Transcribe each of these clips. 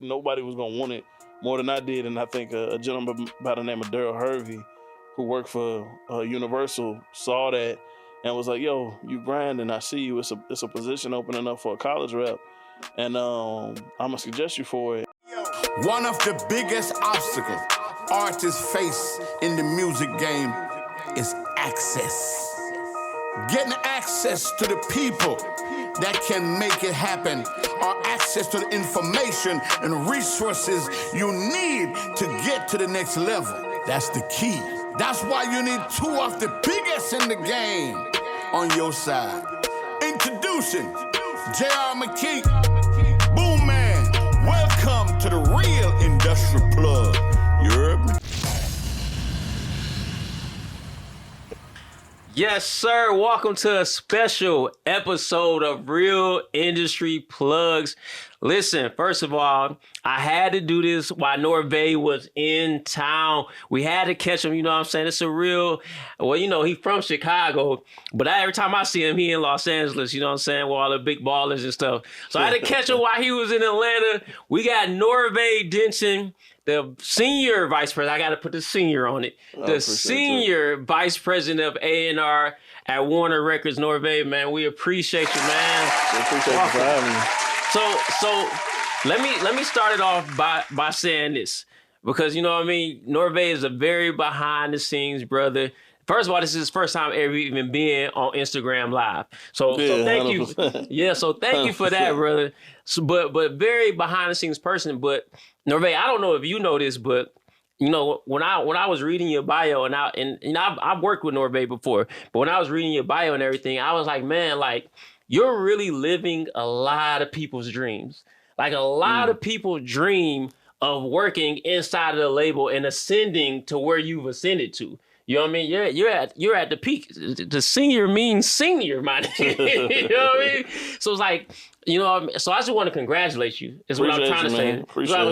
nobody was gonna want it more than I did. And I think a gentleman by the name of Daryl Hervey, who worked for Universal, saw that and was like, "Yo, you grinding? I see you. It's a position opening up for a college rep, and I'm gonna suggest you for it." One of the biggest obstacles artists face in the music game is access. Getting access to the people that can make it happen, or access to the information and resources you need to get to the next level. That's the key. That's why you need two of the biggest in the game on your side. Introducing J.R. McKee, Boomman. Welcome to the real industry plug. You heard me? Yes, sir. Welcome to a special episode of Real Industry Plugs. Listen, first of all, I had to do this while Norva was in town. We had to catch him, you know what I'm saying? It's a real, well, you know, he's from Chicago, but every time I see him, he in Los Angeles, you know what I'm saying, with all the big ballers and stuff. So I had to catch him while he was in Atlanta. We got Norva Denton, the senior vice president. I got to put the senior on it. The senior vice president of A&R at Warner Records Norva. Man, we appreciate you, man. I appreciate you for having me. So let me start it off by saying this, because you know what I mean. Norva is a very behind the scenes brother. First of all, this is his first time ever even being on Instagram Live. So thank 100%. You. Yeah, so thank you for that, brother. So, but very behind the scenes person. But Norva, I don't know if you know this, but you know, when I was reading your bio and I've worked with Norva before, but when I was reading your bio and everything, I was like, man, like, you're really living a lot of people's dreams. Like a lot of people dream of working inside of the label and ascending to where you've ascended to. You know what I mean? You're at the peak. The senior means senior, man. You know what I mean? So it's like, you know, so I just want to congratulate you. Is what I'm trying to say.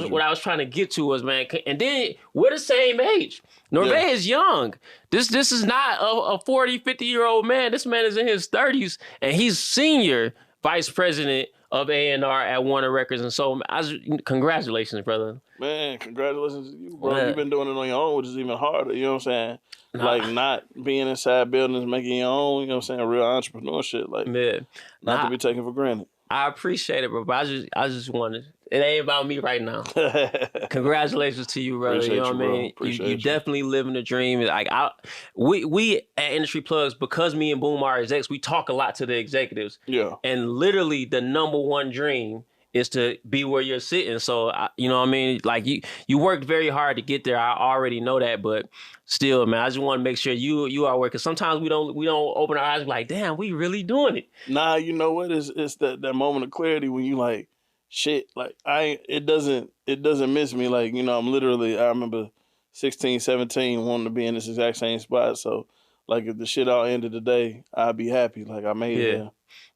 What I was trying to get to was, man, and then we're the same age. Norva is young. This is not a 40, 50-year-old man. This man is in his 30s, and he's senior vice president of A&R at Warner Records. And so, congratulations, brother. Man, congratulations to you, bro. You've been doing it on your own, which is even harder. You know what I'm saying? Like not being inside buildings, making your own, you know what I'm saying, real entrepreneurship. Like, not to be taken for granted. I appreciate it, bro. But I just wanted, it ain't about me right now. Congratulations to you, brother. Appreciate you know what I mean? You definitely living the dream. Like we at Industry Plugs, because me and Boom are execs, we talk a lot to the executives. Yeah. And literally the number one dream is to be where you're sitting. So, you know what I mean? Like you worked very hard to get there. I already know that, but still, man, I just want to make sure you are working. Sometimes we don't open our eyes and be like, damn, we really doing it. Nah, you know what? It's that moment of clarity when you like, shit, like it doesn't miss me. Like, you know, I remember 16, 17 wanting to be in this exact same spot. So like if the shit all ended today, I'd be happy. Like I made it there.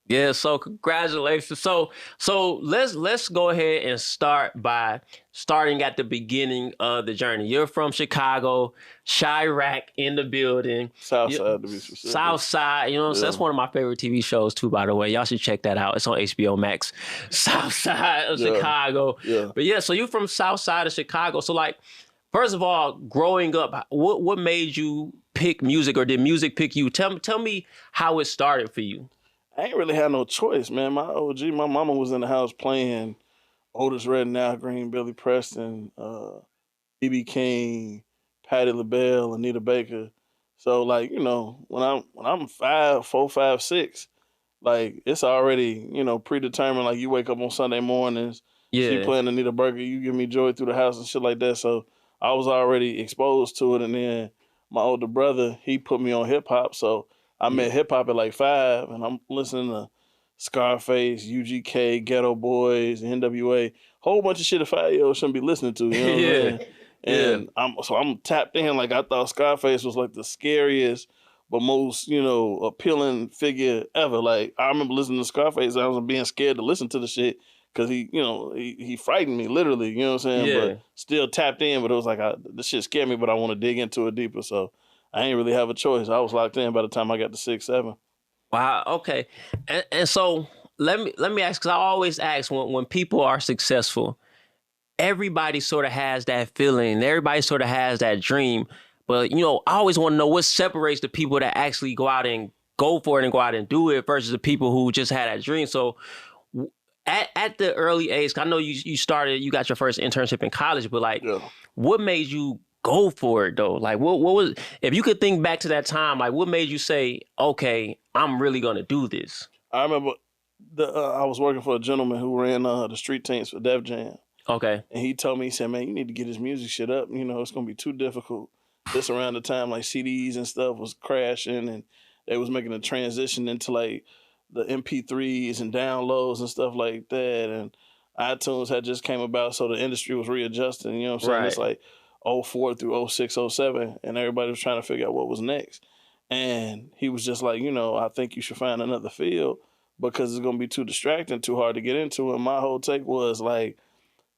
Yeah, so congratulations. So let's go ahead and start by starting at the beginning of the journey. You're from Chicago, Chirac in the building. Southside, to be specific. Southside, you know what I'm saying? That's one of my favorite TV shows too, by the way. Y'all should check that out. It's on HBO Max. Southside of Chicago. Yeah. But yeah, so you're from Southside of Chicago. So like, first of all, growing up, what made you pick music, or did music pick you? Tell me how it started for you. I ain't really had no choice, man. My mama was in the house playing Otis Redding, Al Green, Billy Preston, B.B. King, Patti LaBelle, Anita Baker. So, like, you know, when I'm 4, 5, 6, like, it's already, you know, predetermined. Like, you wake up on Sunday mornings, she playing Anita Baker, you give me joy through the house and shit like that. So I was already exposed to it. And then my older brother, he put me on hip hop. So I met hip hop at like 5, and I'm listening to Scarface, UGK, Ghetto Boys, NWA, whole bunch of shit a 5-year-old shouldn't be listening to. You know what I'm saying? And I'm tapped in. Like, I thought Scarface was like the scariest but most, you know, appealing figure ever. Like, I remember listening to Scarface, I was being scared to listen to the shit because he frightened me, literally, you know what I'm saying? Yeah. But still tapped in, but it was like, this shit scared me, but I want to dig into it deeper. So I ain't really have a choice. I was locked in by the time I got to 6, 7. Wow. Okay. And so let me ask, because I always ask when people are successful, everybody sort of has that feeling. Everybody sort of has that dream. But, I always want to know what separates the people that actually go out and go for it and go out and do it versus the people who just had that dream. So at the early age, I know you got your first internship in college, but like, what made you go for it though? Like, what was, if you could think back to that time, like what made you say, okay, I'm really going to do this? I remember I was working for a gentleman who ran the street teams for Def Jam. Okay. And he told me, he said, man, you need to get this music shit up. It's going to be too difficult. This around the time like CDs and stuff was crashing and they was making a transition into like the MP3s and downloads and stuff like that. And iTunes had just came about, so the industry was readjusting. You know what I'm saying? Right. It's like 04 through 06, 07, and everybody was trying to figure out what was next. And he was just like, I think you should find another field because it's going to be too distracting, too hard to get into. And my whole take was like,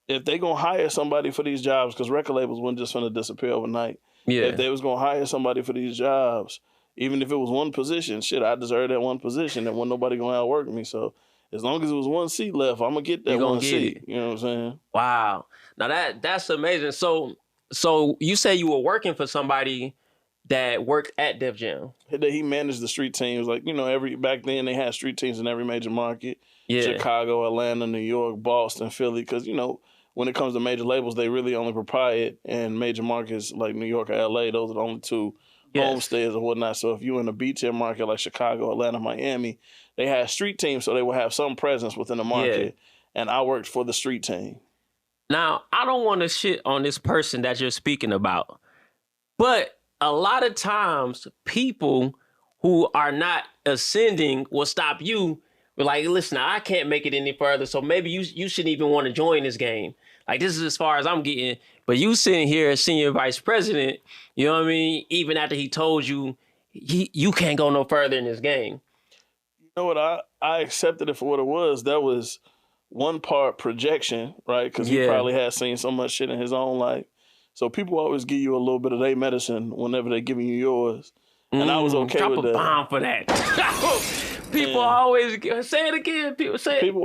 if they going to hire somebody for these jobs, because record labels weren't just going to disappear overnight. Yeah. If they was going to hire somebody for these jobs, even if it was one position, shit, I deserve that one position. There wasn't nobody going to outwork me. So as long as it was one seat left, I'm going to get that one seat. You know what I'm saying? Wow. Now that's amazing. So you say you were working for somebody that worked at Def Jam. He managed the street teams. Like, back then they had street teams in every major market. Yeah. Chicago, Atlanta, New York, Boston, Philly. Because, when it comes to major labels, they really only proprietary in major markets like New York or LA. Those are the only two homestays or whatnot. So if you're in a beachhead market like Chicago, Atlanta, Miami, they had street teams, so they would have some presence within the market. Yeah. And I worked for the street team. Now, I don't want to shit on this person that you're speaking about, but a lot of times people who are not ascending will stop you. We're like, listen, I can't make it any further, so maybe you shouldn't even want to join this game. Like, this is as far as I'm getting. But you sitting here as senior vice president, you know what I mean? Even after he told you, you can't go no further in this game. You know what? I accepted it for what it was. That was one part projection, right? Because he probably had seen so much shit in his own life. So people always give you a little bit of their medicine whenever they're giving you yours. And I was okay with that. Drop a bomb for that. People always say it again.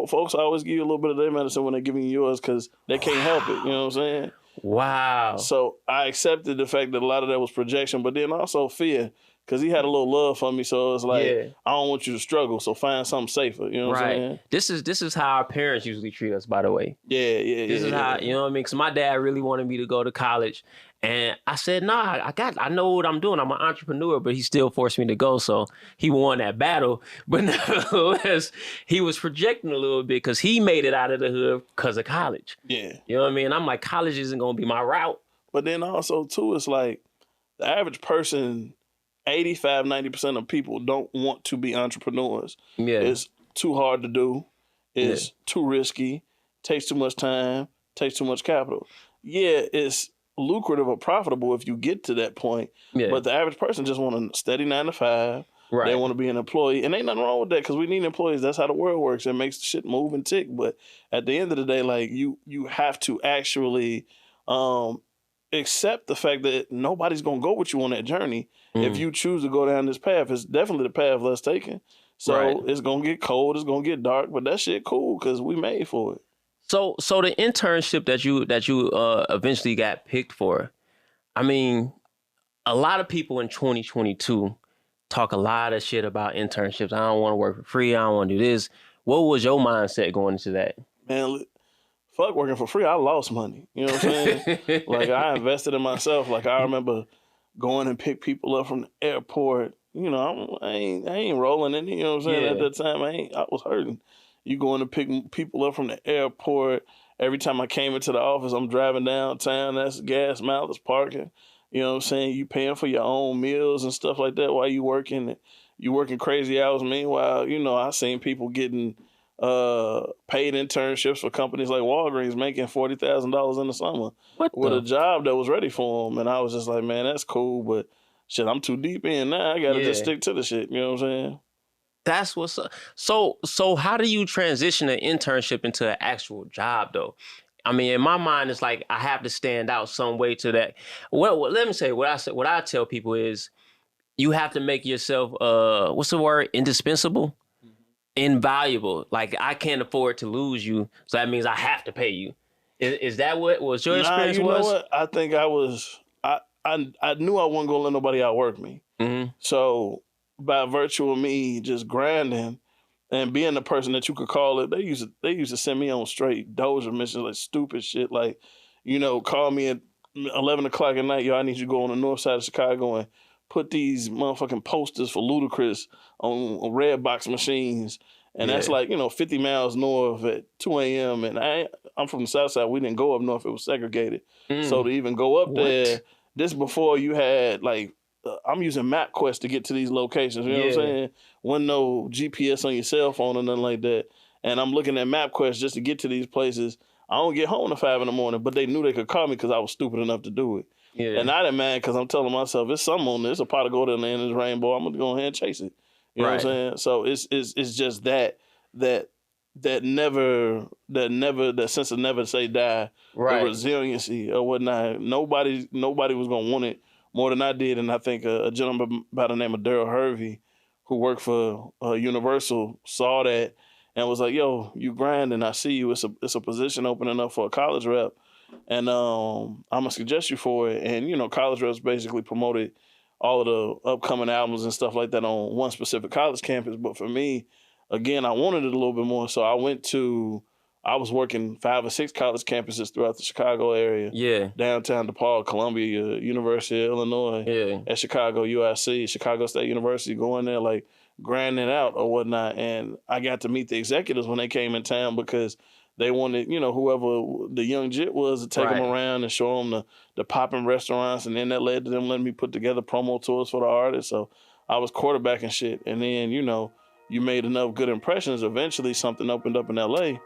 Folks always give you a little bit of their medicine when they're giving you yours because they can't help it. You know what I'm saying? Wow. So I accepted the fact that a lot of that was projection, but then also fear because he had a little love for me. So it's like, I don't want you to struggle. So find something safer. You know what I'm saying? This is how our parents usually treat us, by the way. This is how, you know what I mean? Because my dad really wanted me to go to college. And I said, nah, I know what I'm doing. I'm an entrepreneur, but he still forced me to go. So he won that battle. But nevertheless, he was projecting a little bit because he made it out of the hood because of college. Yeah. You know what I mean? I'm like, college isn't going to be my route. But then also, too, it's like the average person, 85, 90% of people don't want to be entrepreneurs. Yeah. It's too hard to do. It's too risky. Takes too much time. Takes too much capital. Yeah, it's lucrative or profitable if you get to that point. Yeah. But the average person just want a steady 9 to 5. Right. They want to be an employee. And ain't nothing wrong with that because we need employees. That's how the world works. It makes the shit move and tick. But at the end of the day, like you have to actually accept the fact that nobody's going to go with you on that journey. If you choose to go down this path, it's definitely the path less taken. So it's going to get cold. It's going to get dark. But that shit cool because we made for it. So the internship that you eventually got picked for, I mean, a lot of people in 2022 talk a lot of shit about internships. I don't want to work for free. I don't want to do this. What was your mindset going into that? Man, fuck working for free. I lost money. You know what I'm saying? Like I invested in myself. Like I remember going and pick people up from the airport. You know, I ain't rolling in. You know what I'm saying? At that time, I was hurting. You going to pick people up from the airport. Every time I came into the office, I'm driving downtown. That's gas mileage parking. You know what I'm saying? You paying for your own meals and stuff like that while you working. You working crazy hours. Meanwhile, I seen people getting paid internships for companies like Walgreens making $40,000 in the summer with a job that was ready for them. And I was just like, man, that's cool, but shit, I'm too deep in now. I got to just stick to the shit. You know what I'm saying? That's what's up. So how do you transition an internship into an actual job, though? I mean, in my mind, it's like I have to stand out some way to that. Well, let me say what I tell people is you have to make yourself what's the word? Indispensable, invaluable. Like I can't afford to lose you, so that means I have to pay you. Is that what your Nah, experience you was? know what? I think I knew I wasn't gonna let nobody outwork me. Mm-hmm. So by virtue of me just grinding and being the person that you could call it, they used to send me on straight dozer missions, like stupid shit, like, call me at 11 o'clock at night, yo, I need you to go on the north side of Chicago and put these motherfucking posters for Ludacris on red box machines. And that's like, 50 miles north at 2 a.m. And I'm from the south side. We didn't go up north. It was segregated. So to even go up there, this before you had like, I'm using MapQuest to get to these locations. You know what I'm saying? Wasn't no GPS on your cell phone or nothing like that. And I'm looking at MapQuest just to get to these places. I don't get home at 5 a.m, but they knew they could call me because I was stupid enough to do it. Yeah. And I didn't mind because I'm telling myself, it's something on this, a pot of gold in the end of this rainbow. I'm gonna go ahead and chase it. You know what I'm saying? So it's just that sense of never say die, the resiliency or whatnot. Nobody was gonna want it more than I did. And I think a gentleman by the name of Daryl Hervey, who worked for Universal, saw that and was like, "Yo, you grinding? I see you. It's a position opening up for a college rep, and I'm gonna suggest you for it." And college reps basically promoted all of the upcoming albums and stuff like that on one specific college campus. But for me, again, I wanted it a little bit more, so I was working 5 or 6 college campuses throughout the Chicago area. Yeah. Downtown DePaul, Columbia, University of Illinois. Yeah. At Chicago, USC, Chicago State University, going there, like, grinding out or whatnot. And I got to meet the executives when they came in town because they wanted, whoever the young jit was to take them around and show them the popping restaurants. And then that led to them letting me put together promo tours for the artists. So I was quarterbacking shit. And then, you made enough good impressions. Eventually something opened up in LA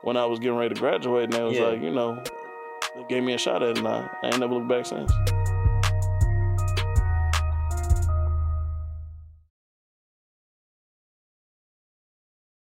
when I was getting ready to graduate. And they was like, they gave me a shot at it. And I ain't never looked back since.